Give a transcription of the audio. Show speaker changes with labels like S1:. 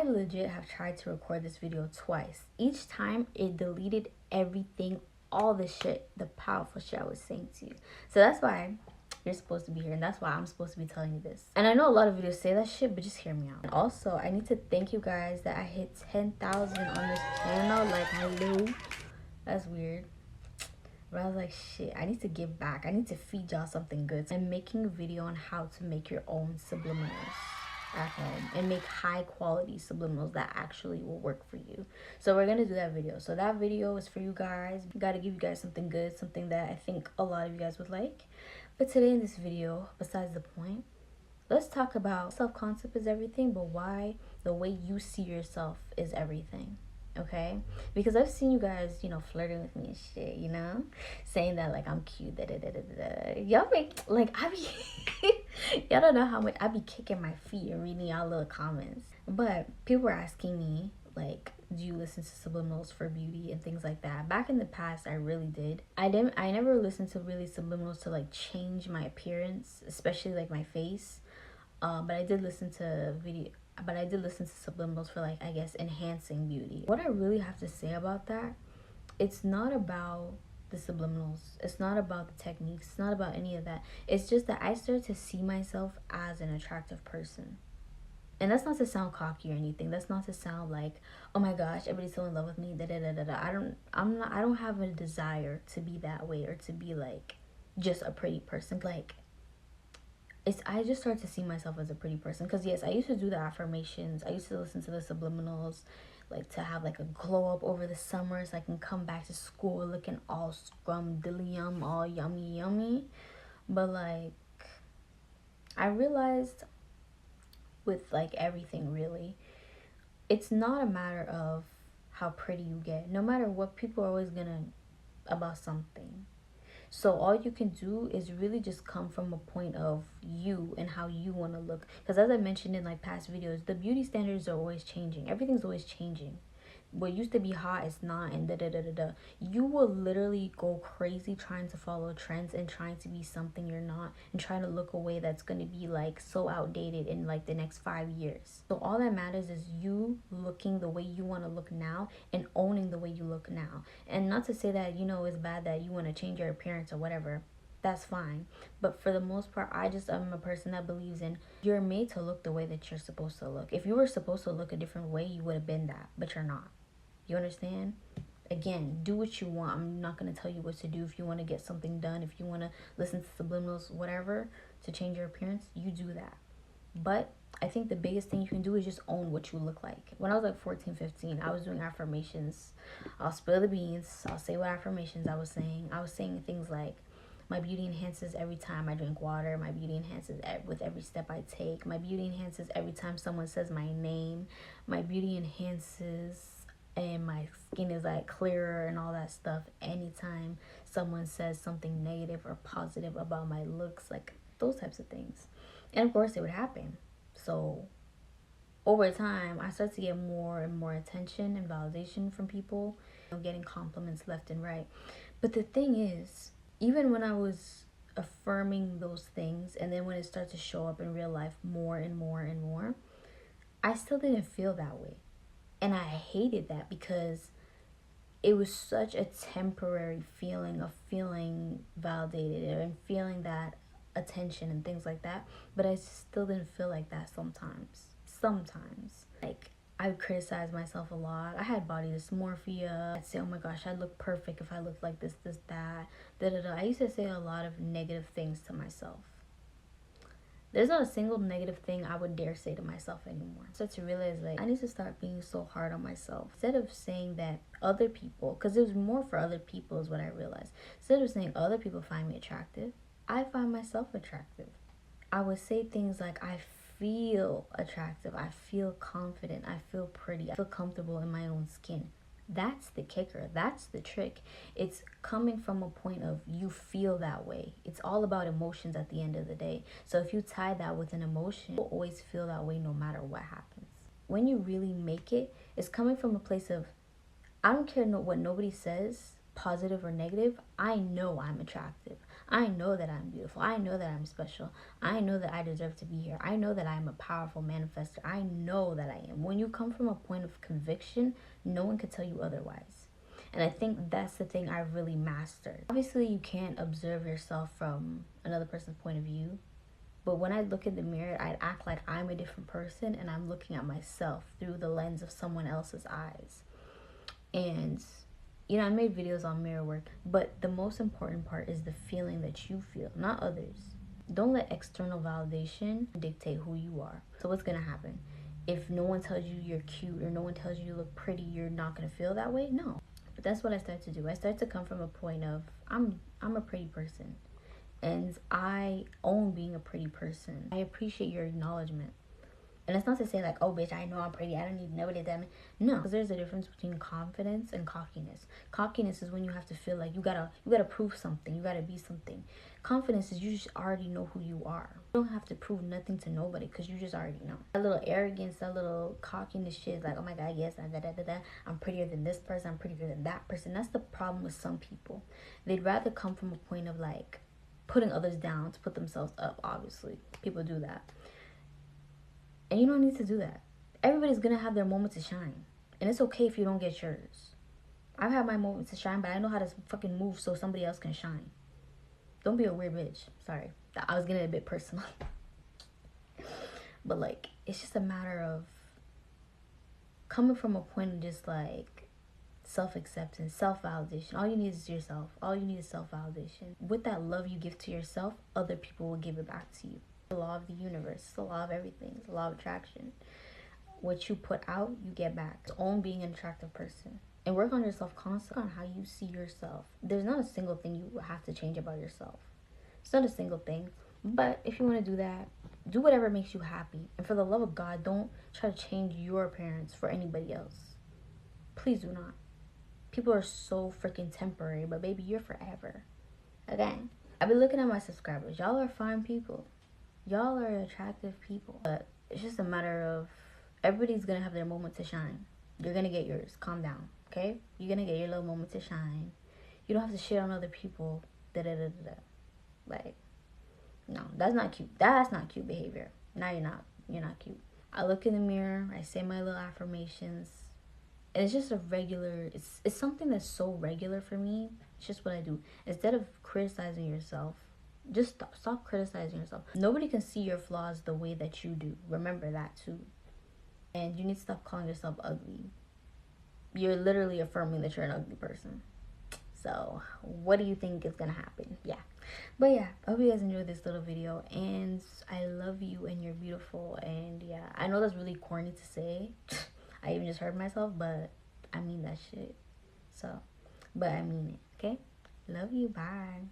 S1: legit have tried to record this video twice. Each time it deleted everything, all the shit, the powerful shit I was saying to you. So that's why you're supposed to be here, and that's why I'm supposed to be telling you this. And I know a lot of videos say that shit, but just hear me out. And also, I need to thank you guys that I hit 10,000 on this channel. Like, hello. That's weird. But I was like, shit, I need to give back. I need to feed y'all something good. I'm making a video on how to make your own subliminals at home and make high quality subliminals that actually will work for you. So we're gonna do that video. So that video is for you guys. Gotta give you guys something good, something that I think a lot of you guys would like. But today in this video, besides the point, let's talk about self-concept is everything, but why the way you see yourself is everything. Okay, because I've seen you guys, you know, flirting with me and shit, you know, saying that like I'm cute, y'all make like I be y'all don't know how much I be kicking my feet and reading y'all little comments. But people are asking me like, do you listen to subliminals for beauty and things like that? Back in the past, I really did. I never listened to really subliminals to like change my appearance, especially like my face. But I did listen to subliminals for like, I guess, enhancing beauty. What I really have to say about that, it's not about the subliminals. It's not about the techniques. It's not about any of that. It's just that I started to see myself as an attractive person. And that's not to sound cocky or anything. That's not to sound like, oh my gosh, everybody's so in love with me. I don't have a desire to be that way or to be like just a pretty person. Like, I just started to see myself as a pretty person. Because yes, I used to do the affirmations. I used to listen to the subliminals, like to have like a glow up over the summer so I can come back to school looking all scrumdiddly-yum, all yummy. But like, I realized with like everything really, it's not a matter of how pretty you get. No matter what, people are always gonna about something. So all you can do is really just come from a point of you and how you want to look. Because as I mentioned in like past videos, the beauty standards are always changing. Everything's always changing. What used to be hot is not, and You will literally go crazy trying to follow trends and trying to be something you're not, and trying to look away that's going to be like so outdated in like the next 5 years. So all that matters is you looking the way you want to look now and owning the way you look now. And not to say that, you know, it's bad that you want to change your appearance or whatever. That's fine. But for the most part, I'm a person that believes in you're made to look the way that you're supposed to look. If you were supposed to look a different way, you would have been that, but you're not. You understand? Again, do what you want. I'm not going to tell you what to do. If you want to get something done, if you want to listen to subliminals, whatever, to change your appearance, you do that. But I think the biggest thing you can do is just own what you look like. When I was like 14, 15, I was doing affirmations. I'll spill the beans. I'll say what affirmations I was saying. I was saying things like, my beauty enhances every time I drink water. My beauty enhances with every step I take. My beauty enhances every time someone says my name. My beauty enhances and my skin is like clearer and all that stuff anytime someone says something negative or positive about my looks, like those types of things. And of course it would happen. So over time I started to get more and more attention and validation from people, you know, getting compliments left and right. But the thing is, even when I was affirming those things, and then when it started to show up in real life more and more and more, I still didn't feel that way. And I hated that because it was such a temporary feeling of feeling validated and feeling that attention and things like that. But I still didn't feel like that sometimes. Like, I would criticize myself a lot. I had body dysmorphia. I'd say, oh my gosh, I'd look perfect if I looked like this, that. I used to say a lot of negative things to myself. There's not a single negative thing I would dare say to myself anymore. So to realize, like, I need to start being so hard on myself. Instead of saying that other people, because it was more for other people is what I realized. Instead of saying other people find me attractive, I find myself attractive. I would say things like, I feel attractive, I feel confident, I feel pretty, I feel comfortable in my own skin. That's the kicker. That's the trick. It's coming from a point of you feel that way. It's all about emotions at the end of the day. So if you tie that with an emotion, you'll always feel that way no matter what happens. When you really make it, it's coming from a place of, I don't care what nobody says, positive or negative. I know I'm attractive. I know that I'm beautiful. I know that I'm special. I know that I deserve to be here. I know that I'm a powerful manifester. I know that I am. When you come from a point of conviction, no one can tell you otherwise. And I think that's the thing I really mastered. Obviously, you can't observe yourself from another person's point of view. But when I look in the mirror, I'd act like I'm a different person and I'm looking at myself through the lens of someone else's eyes. And, you know, I made videos on mirror work, but the most important part is the feeling that you feel, not others. Don't let external validation dictate who you are. So what's going to happen? If no one tells you you're cute or no one tells you you look pretty, you're not going to feel that way? No. But that's what I started to do. I started to come from a point of, I'm a pretty person. And I own being a pretty person. I appreciate your acknowledgement. And it's not to say like, oh bitch, I know I'm pretty, I don't need nobody to tell me. No, because there's a difference between confidence and cockiness. Cockiness is when you have to feel like you gotta prove something, you gotta be something. Confidence is you just already know who you are. You don't have to prove nothing to nobody because you just already know. That little arrogance, that little cockiness shit is like, oh my god, yes, I'm prettier than this person, I'm prettier than that person. That's the problem with some people. They'd rather come from a point of like putting others down to put themselves up. Obviously, people do that. And you don't need to do that. Everybody's gonna have their moment to shine. And it's okay if you don't get yours. I've had my moment to shine, but I know how to fucking move so somebody else can shine. Don't be a weird bitch. Sorry. I was getting a bit personal. But like, it's just a matter of coming from a point of just like self-acceptance, self-validation. All you need is yourself. All you need is self-validation. With that love you give to yourself, other people will give it back to you. The law of the universe, it's the law of everything, it's the law of attraction. What you put out, you get back. Own being an attractive person. And work on yourself constantly, on how you see yourself. There's not a single thing you have to change about yourself. It's not a single thing. But if you want to do that, do whatever makes you happy. And for the love of God, don't try to change your appearance for anybody else. Please do not. People are so freaking temporary, but baby, you're forever. Okay? I've been looking at my subscribers. Y'all are fine people. Y'all are attractive people. But it's just a matter of everybody's gonna have their moment to shine. You're gonna get yours. Calm down, okay? You're gonna get your little moment to shine. You don't have to shit on other people. Like, no, that's not cute. That's not cute behavior. No, you're not cute. I look in the mirror. I say my little affirmations. And it's just a regular, it's something that's so regular for me. It's just what I do. Instead of criticizing yourself, just stop criticizing yourself. Nobody can see your flaws the way that you do. Remember that too. And you need to stop calling yourself ugly. You're literally affirming that you're an ugly person. So what do you think is gonna happen? Yeah. But yeah, I hope you guys enjoyed this little video. And I love you and you're beautiful. And yeah, I know that's really corny to say. I even just heard myself, but I mean that shit. So, but I mean it, okay? Love you. Bye.